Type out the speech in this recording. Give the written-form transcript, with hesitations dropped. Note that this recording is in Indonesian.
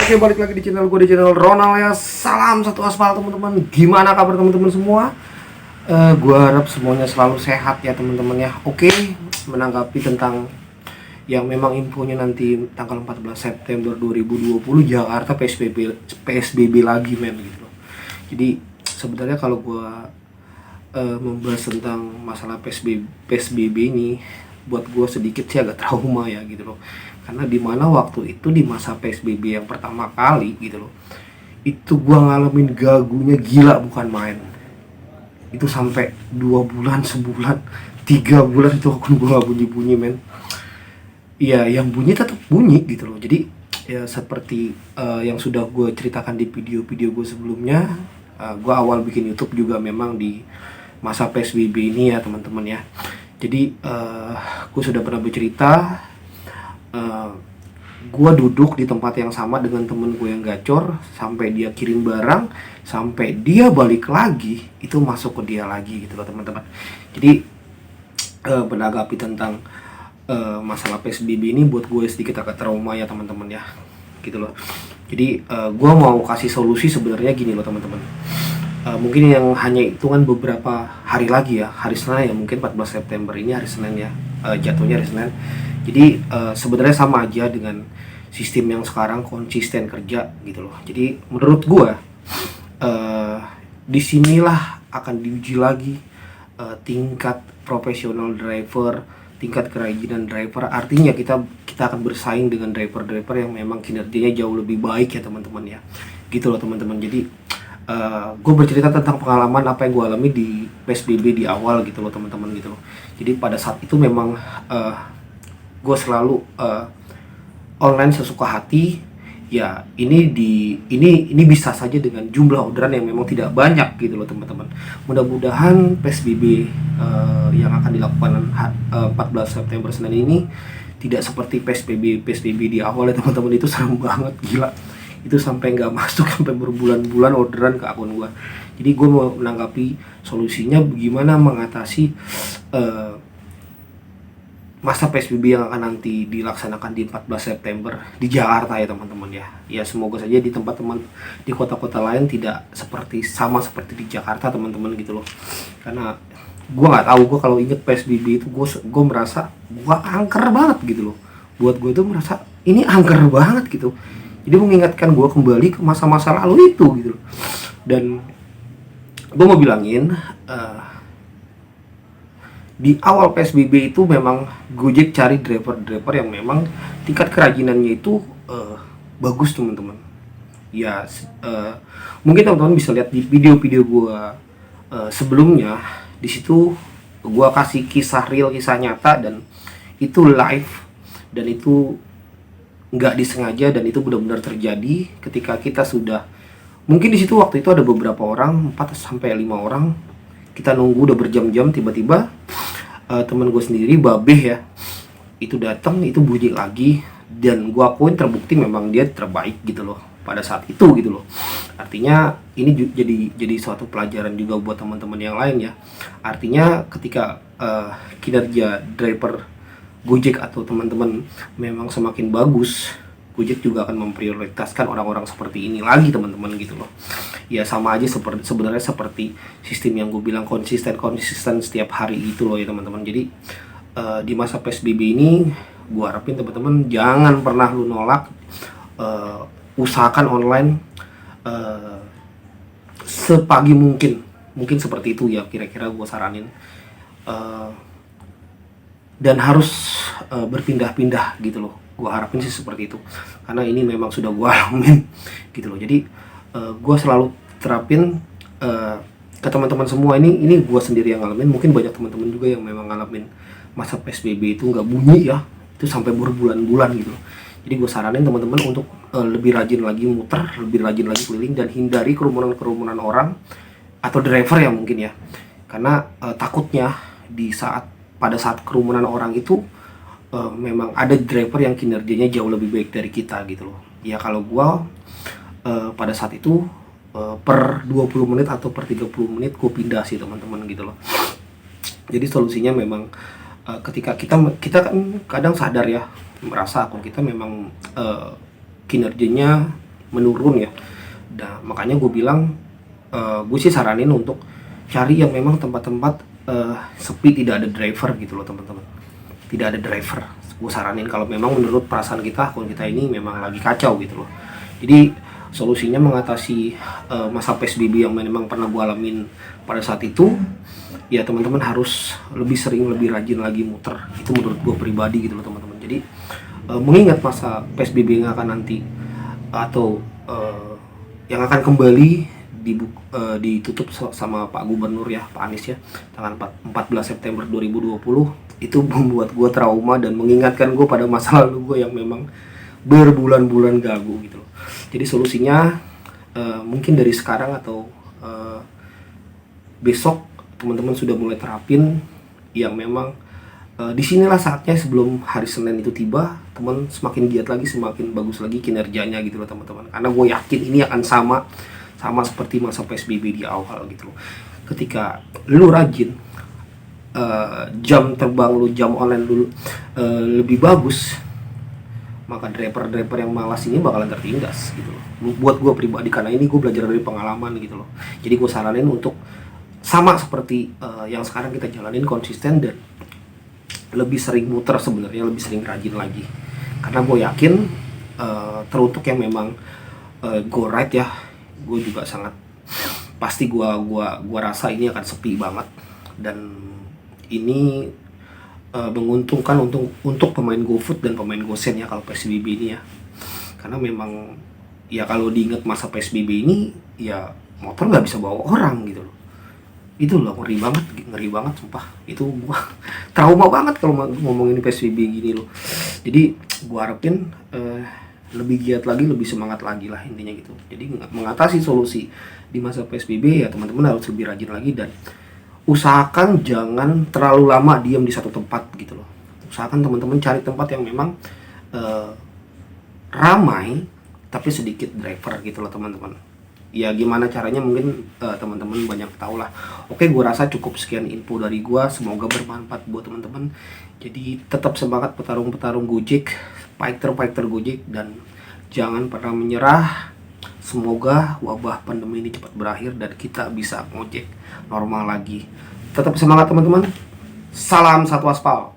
Oke, balik lagi di channel gue, di channel Ronald ya. Salam satu aspal teman-teman. Gimana kabar teman-teman semua? Gue harap semuanya selalu sehat ya teman-teman ya. Oke, menanggapi tentang yang memang infonya nanti tanggal 14 September 2020 Jakarta PSBB lagi men gitu. Jadi sebenarnya kalau gue membahas tentang masalah PSBB ini, buat gue sedikit sih agak trauma ya gitu loh, karena dimana waktu itu di masa PSBB yang pertama kali gitu loh, itu gue ngalamin gagunya gila bukan main. Itu sampai 2 bulan, sebulan, 3 bulan itu akun gue gak bunyi-bunyi men. Iya, yang bunyi tetap bunyi gitu loh. Jadi ya seperti yang sudah gue ceritakan di video-video gue sebelumnya, gue awal bikin YouTube juga memang di masa PSBB ini ya teman-teman ya. Jadi gue sudah pernah bercerita, gue duduk di tempat yang sama dengan temen gue yang gacor sampai dia kirim barang, sampai dia balik lagi, itu masuk ke dia lagi gitu loh teman-teman. Jadi menanggapi tentang masalah PSBB ini buat gue sedikit agak trauma ya teman-teman ya gitu loh. Jadi gue mau kasih solusi sebenarnya gini loh teman-teman. Mungkin yang hanya hitungan beberapa hari lagi ya, hari Senin ya, mungkin 14 September ini hari Senin ya, jatuhnya hari Senin. Jadi sebenarnya sama aja dengan sistem yang sekarang konsisten kerja gitu loh. Jadi menurut gua disinilah akan diuji lagi tingkat profesional driver, tingkat kerajinan driver. Artinya kita akan bersaing dengan driver-driver yang memang kinerjanya jauh lebih baik ya teman-teman ya, gitu loh teman-teman. Jadi gue bercerita tentang pengalaman apa yang gue alami di PSBB di awal gitu loh teman-teman gitu loh. Jadi pada saat itu memang gue selalu online sesuka hati ya. Ini bisa saja dengan jumlah orderan yang memang tidak banyak gitu loh teman-teman. Mudah-mudahan PSBB yang akan dilakukan 14 September Senin ini tidak seperti PSBB di awal ya teman-teman. Itu serem banget, gila. Itu sampai nggak masuk sampai berbulan-bulan orderan ke akun gue. Jadi gue mau menanggapi solusinya bagaimana mengatasi masa PSBB yang akan nanti dilaksanakan di 14 September di Jakarta ya teman-teman ya. Ya semoga saja di tempat teman di kota-kota lain tidak sama seperti di Jakarta teman-teman gitu loh. Karena gue nggak tahu, gue kalau inget PSBB itu gue merasa gue angker banget gitu loh. Buat gue tuh merasa ini angker banget gitu. Jadi mengingatkan gue kembali ke masa-masa lalu itu gitu. Dan gue mau bilangin di awal PSBB itu memang Gojek cari driver-driver yang memang tingkat kerajinannya itu bagus teman-teman. Ya mungkin teman-teman bisa lihat di video-video gue sebelumnya. Di situ gue kasih kisah real, kisah nyata, dan itu live, dan itu nggak disengaja, dan itu benar-benar terjadi ketika kita sudah mungkin di situ waktu itu ada beberapa orang, 4-5 orang, kita nunggu udah berjam-jam, tiba-tiba teman gue sendiri Babeh ya itu datang, itu bunyi lagi, dan gue akuin terbukti memang dia terbaik gitu loh pada saat itu gitu loh. Artinya ini jadi suatu pelajaran juga buat teman-teman yang lain ya. Artinya ketika kinerja driver Gojek atau teman-teman memang semakin bagus, Gojek juga akan memprioritaskan orang-orang seperti ini lagi teman-teman gitu loh. Ya sama aja sebenarnya seperti sistem yang gue bilang konsisten setiap hari gitu loh ya teman-teman. Jadi di masa PSBB ini gue harapin teman-teman jangan pernah lu nolak, usahakan online sepagi mungkin seperti itu ya kira-kira gue saranin. Dan harus berpindah-pindah gitu loh. Gue harapin sih seperti itu, karena ini memang sudah gue alamin gitu loh. Jadi gue selalu terapin ke teman-teman semua. Ini gue sendiri yang ngalamin, mungkin banyak teman-teman juga yang memang ngalamin masa PSBB itu nggak bunyi ya, itu sampai berbulan-bulan gitu loh. Jadi gue saranin teman-teman untuk lebih rajin lagi muter, lebih rajin lagi keliling, dan hindari kerumunan orang atau driver ya mungkin ya, karena takutnya pada saat kerumunan orang itu memang ada driver yang kinerjanya jauh lebih baik dari kita gitu loh. Ya kalau gua pada saat itu per 20 menit atau per 30 menit gua pindah sih teman-teman gitu loh. Jadi solusinya memang ketika kita kan kadang sadar ya, merasa akun kita memang kinerjanya menurun ya. Nah, makanya gue bilang gue sih saranin untuk cari yang memang tempat-tempat sepi, tidak ada driver gitu loh teman-teman. Tidak ada driver. Gue saranin kalau memang menurut perasaan kita, akun kita ini memang lagi kacau gitu loh. Jadi solusinya mengatasi masa PSBB yang memang pernah gue alamin pada saat itu, ya teman-teman harus lebih sering, lebih rajin lagi muter. Itu menurut gue pribadi gitu loh teman-teman. Jadi mengingat masa PSBB yang akan nanti atau yang akan kembali ditutup sama Pak Gubernur ya, Pak Anies ya, tanggal 14 September 2020, itu membuat gue trauma dan mengingatkan gue pada masa lalu gue yang memang berbulan-bulan gagu gitu loh. Jadi solusinya mungkin dari sekarang atau besok teman-teman sudah mulai terapin yang memang disinilah saatnya sebelum hari Senin itu tiba, teman semakin giat lagi, semakin bagus lagi kinerjanya gitu loh teman-teman. Karena gue yakin ini akan sama seperti masa PSBB di awal gitu loh. Ketika lu rajin, jam terbang lu, jam online lu lebih bagus, maka driver-driver yang malas ini bakalan tertindas gitu loh. Buat gue pribadi, karena ini gue belajar dari pengalaman gitu loh. Jadi gue saranin untuk sama seperti yang sekarang kita jalanin, konsisten dan lebih sering muter sebenarnya, lebih sering rajin lagi. Karena gue yakin teruntuk yang memang go right ya, gue juga sangat pasti gue rasa ini akan sepi banget, dan ini menguntungkan untuk pemain GoFood dan pemain GoSend ya kalau PSBB ini ya. Karena memang ya kalau diingat masa PSBB ini ya motor nggak bisa bawa orang gitu loh. Itu loh ngeri banget sumpah. Itu gua trauma banget kalau ngomongin PSBB gini loh. Jadi gua harapin lebih giat lagi, lebih semangat lagi lah intinya gitu. Jadi mengatasi solusi di masa PSBB ya teman-teman harus lebih rajin lagi, dan usahakan jangan terlalu lama diam di satu tempat gitu loh. Usahakan teman-teman cari tempat yang memang ramai tapi sedikit driver gitu loh teman-teman. Ya gimana caranya mungkin teman-teman banyak tahu lah. Oke, gue rasa cukup sekian info dari gue, semoga bermanfaat buat teman-teman. Jadi tetap semangat petarung-petarung Gojek, fighter Gojek, dan jangan pernah menyerah. Semoga wabah pandemi ini cepat berakhir dan kita bisa ngojek normal lagi. Tetap semangat teman-teman. Salam satu aspal.